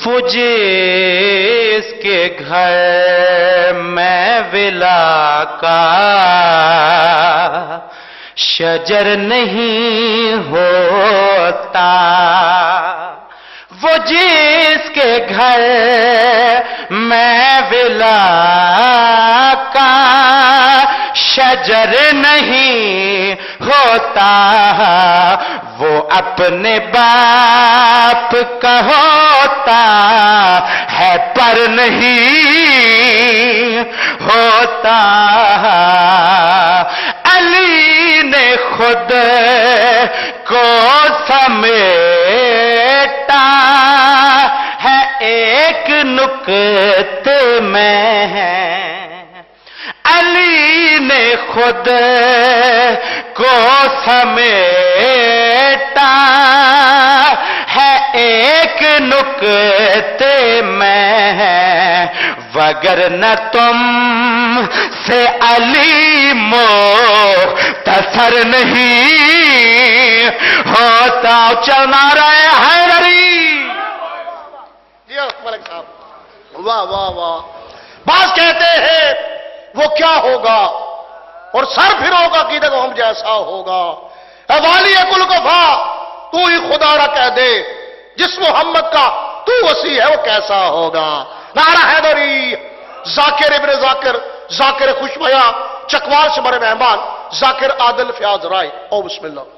وہ جس کے گھر میں ولا کا شجر نہیں ہوتا، وہ جس کے گھر میں ولا کا شجر نہیں ہوتا، وہ اپنے باپ کا ہوتا ہے پر نہیں ہوتا۔ علی نے خود کو سمیٹا ہے ایک نکتے میں، علی نے خود کو سمیٹا ہے ایک نکتے میں، وگرنہ تم سے علی مختصر نہیں ہوتا۔ چلنا رہے حیدری جی ملک صاحب، واہ واہ واہ۔ بعض کہتے ہیں وہ کیا ہوگا اور سر پھروگا کہ دیکھو ہم جیسا ہوگا۔ اے والی کل کفا، تو ہی خدا را کہہ دے، جس محمد کا تو وسیع ہے وہ کیسا ہوگا۔ نعرہ حیدری۔ ذاکر ابن ذاکر، ذاکر خوشبیا چکوال سے ہمارے مہمان ذاکر عادل فیاض رائے۔ او بسم اللہ۔